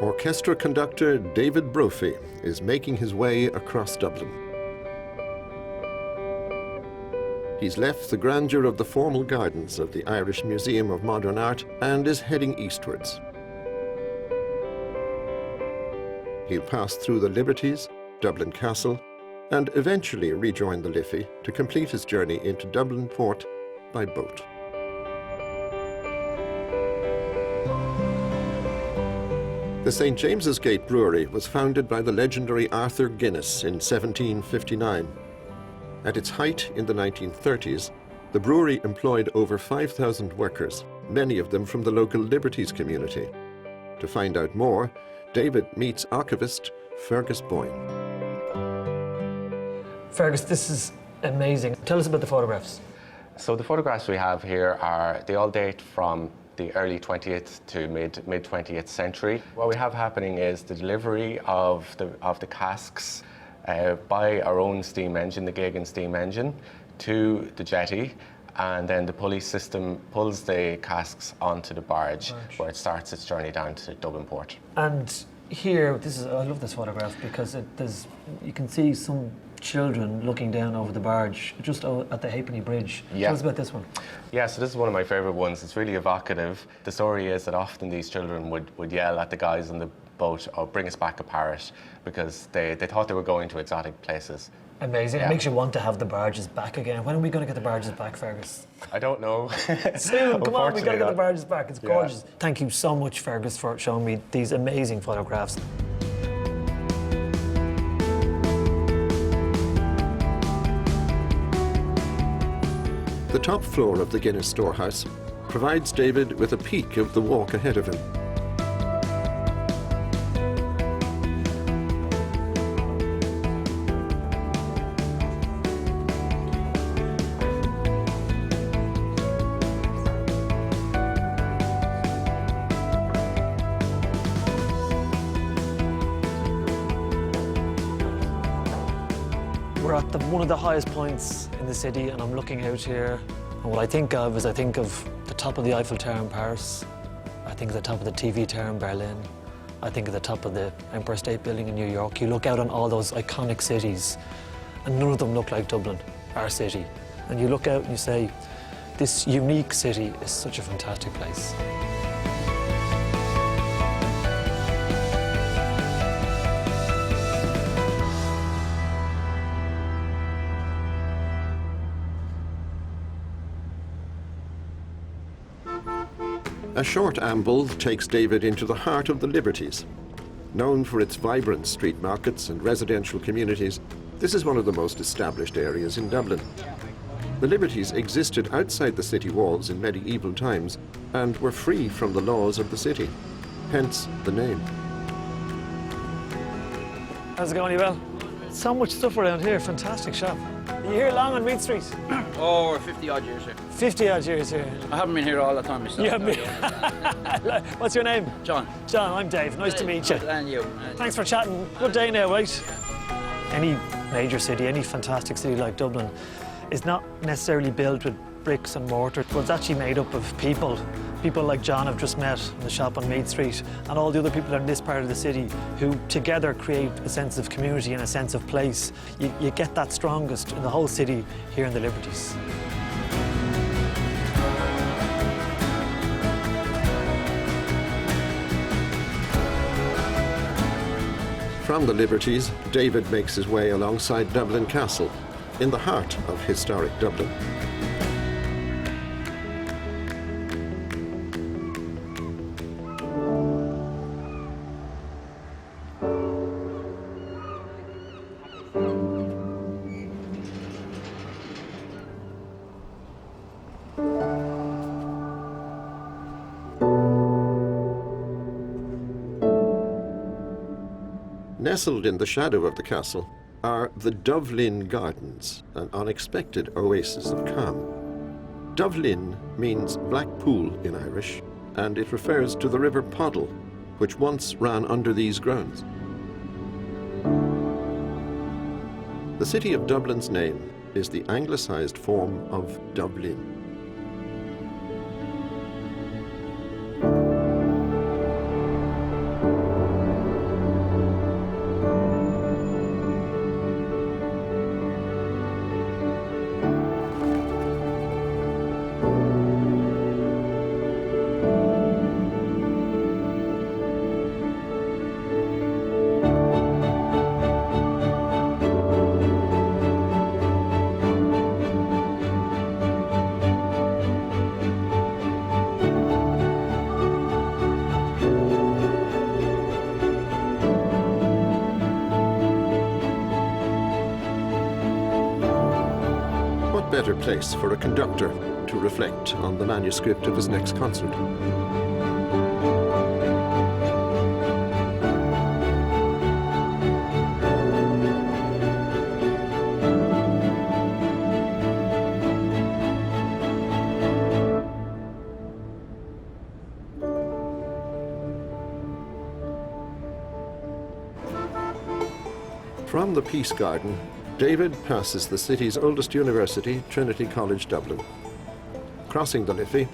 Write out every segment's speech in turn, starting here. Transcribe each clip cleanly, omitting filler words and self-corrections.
Orchestra conductor David Brophy is making his way across Dublin. He's left the grandeur of the formal gardens of the Irish Museum of Modern Art and is heading eastwards. He'll pass through the Liberties, Dublin Castle, and eventually rejoin the Liffey to complete his journey into Dublin port by boat. The St. James's Gate Brewery was founded by the legendary Arthur Guinness in 1759. At its height in the 1930s, the brewery employed over 5,000 workers, many of them from the local Liberties community. To find out more, David meets archivist Fergus Boyne. Fergus, this is amazing. Tell us about the photographs. So the photographs we have here they all date from the early 20th to mid 20th century. What we have happening is the delivery of the casks by our own steam engine, the Gagan steam engine, to the jetty, and then the pulley system pulls the casks onto the barge where it starts its journey down to Dublin port. And here, I love this photograph because you can see some children looking down over the barge just at the Halfpenny Bridge. Yeah. Tell us about this one. Yeah, so this is one of my favourite ones. It's really evocative. The story is that often these children would yell at the guys on the boat, "Oh, bring us back a parrot," because they thought they were going to exotic places. Amazing. Yeah. It makes you want to have the barges back again. When are we going to get the barges back, Fergus? I don't know. Soon, come on, we got to get the barges back. It's gorgeous. Yeah. Thank you so much, Fergus, for showing me these amazing photographs. The top floor of the Guinness storehouse provides David with a peek of the walk ahead of him. We're at one of the highest points in the city, and I'm looking out here, and what I think of the top of the Eiffel Tower in Paris, I think of the top of the TV tower in Berlin, I think of the top of the Empire State Building in New York. You look out on all those iconic cities, and none of them look like Dublin, our city. And you look out and you say, this unique city is such a fantastic place. A short amble takes David into the heart of the Liberties. Known for its vibrant street markets and residential communities, this is one of the most established areas in Dublin. The Liberties existed outside the city walls in medieval times and were free from the laws of the city, hence the name. How's it going, you well? So much stuff around here, fantastic shop. Are you here long on Meath Street? Oh, we're 50 odd years here. 50 odd years here. I haven't been here all the time myself. You haven't been? What's your name? John. John, I'm Dave. Nice to meet you. And you. Thanks for chatting. Good day now, right? Any major city, any fantastic city like Dublin is not necessarily built with bricks and mortar, but it's actually made up of people. People like John I've just met in the shop on Meath Street, and all the other people in this part of the city who together create a sense of community and a sense of place. You get that strongest in the whole city here in the Liberties. From the Liberties, David makes his way alongside Dublin Castle, in the heart of historic Dublin. Nestled in the shadow of the castle are the Dubh Linn Gardens, an unexpected oasis of calm. Dubh Linn means black pool in Irish, and it refers to the river Poddle, which once ran under these grounds. The city of Dublin's name is the anglicised form of Dublin. better place for a conductor to reflect on the manuscript of his next concert? From the Peace Garden, David passes the city's oldest university, Trinity College Dublin. Crossing the Liffey,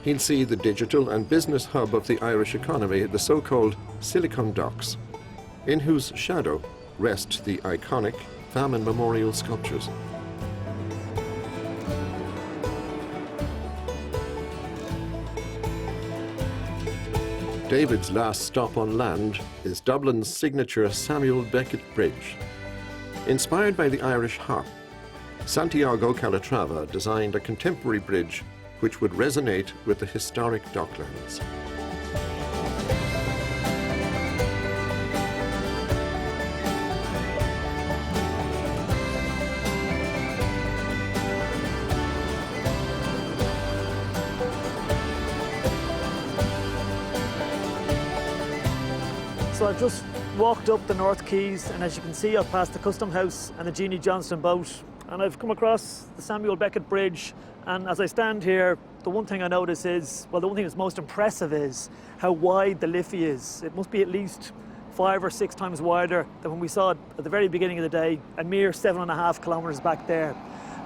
he'll see the digital and business hub of the Irish economy, the so-called Silicon Docks, in whose shadow rest the iconic famine memorial sculptures. David's last stop on land is Dublin's signature Samuel Beckett Bridge. Inspired by the Irish harp, Santiago Calatrava designed a contemporary bridge which would resonate with the historic docklands. So I've just walked up the North Quays, and as you can see, I've passed the Custom House and the Jeannie Johnston boat, and I've come across the Samuel Beckett Bridge. And as I stand here, the one thing I notice is, well, the one thing that's most impressive is how wide the Liffey is. It must be at least 5 or 6 times wider than when we saw it at the very beginning of the day, a mere 7.5 kilometres back there.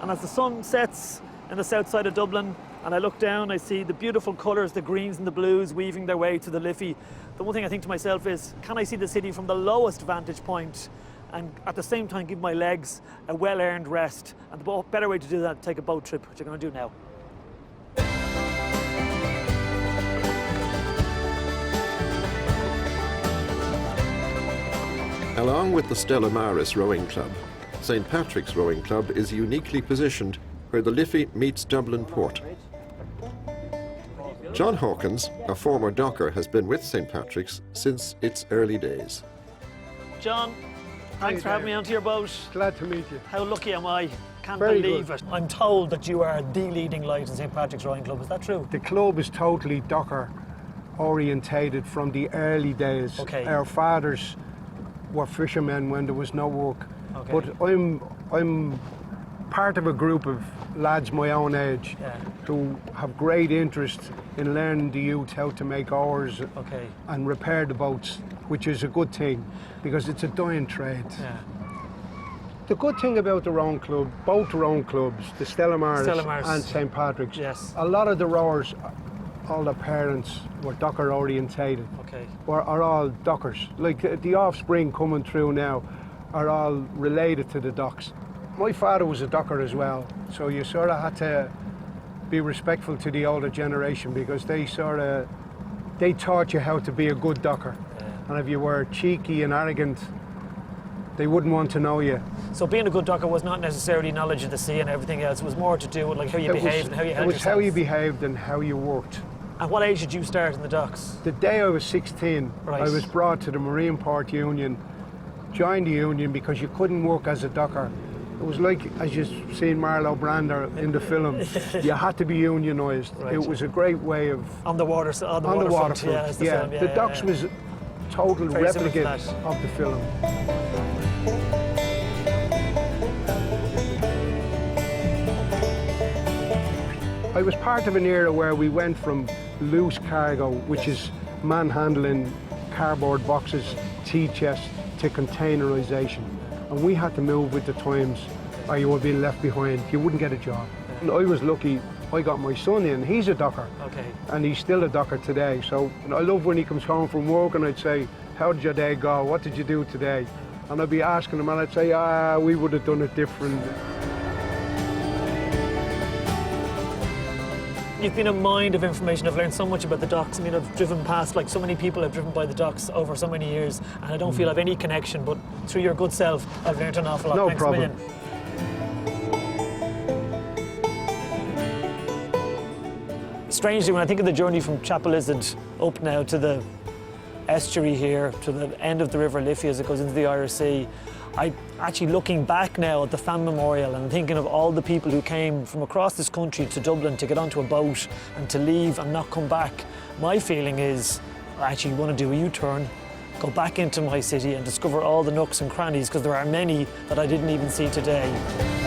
And as the sun sets in the south side of Dublin, and I look down, I see the beautiful colours, the greens and the blues weaving their way to the Liffey. The one thing I think to myself is, can I see the city from the lowest vantage point and at the same time give my legs a well-earned rest? And the better way to do that, take a boat trip, which I'm going to do now. Along with the Stella Maris Rowing Club, St. Patrick's Rowing Club is uniquely positioned where the Liffey meets Dublin Port. John Hawkins, a former docker, has been with St. Patrick's since its early days. John, thanks for having me onto your boat. Glad to meet you. How lucky am I? Can't Very believe good. it. I'm told that you are the leading light in St. Patrick's Rowing Club. Is that true? The club is totally docker orientated from the early days. Okay. Our fathers were fishermen when there was no work. Okay. But I'm part of a group of lads my own age who have great interest in learning the youth how to make oars and repair the boats, which is a good thing because it's a dying trade. Yeah. The good thing about the rowing club, both rowing clubs, the Stella Maris and St. Patrick's, Yes. a lot of the rowers, all the parents were docker orientated, are all dockers. Like the offspring coming through now are all related to the docks. My father was a docker as well, so you sort of had to be respectful to the older generation because they taught you how to be a good docker. Yeah. And if you were cheeky and arrogant, they wouldn't want to know you. So being a good docker was not necessarily knowledge of the sea and everything else. It was more to do with like how you behaved and how you held yourself. It was how you behaved and how you worked. At what age did you start in the docks? The day I was 16, Right. I was brought to the Marine Port Union, joined the union because you couldn't work as a docker. It was like, as you've seen Marlo Brando in the film, you had to be unionised. Right. It was a great way of... On the waterfront. Yeah, the docks was a total Very replicate similar to of the film. I was part of an era where we went from loose cargo, which is manhandling cardboard boxes, tea chests, to containerisation. And we had to move with the times or you were being left behind. You wouldn't get a job. And I was lucky, I got my son in. He's a docker. And he's still a docker today. So I love when he comes home from work and I'd say, how did your day go? What did you do today? And I'd be asking him and I'd say, we would have done it different. You've been a mind of information. I've learned so much about the docks. I mean, I've driven past, like so many people have driven by the docks over so many years, and I don't feel I've any connection, but through your good self, I've learned an awful lot. No Thanks problem. a million. Strangely, when I think of the journey from Chapel Lizard up now to the estuary here, to the end of the River Liffey as it goes into the Irish Sea, I actually looking back now at the fan memorial and thinking of all the people who came from across this country to Dublin to get onto a boat and to leave and not come back, my feeling is I actually want to do a U-turn, go back into my city and discover all the nooks and crannies, because there are many that I didn't even see today.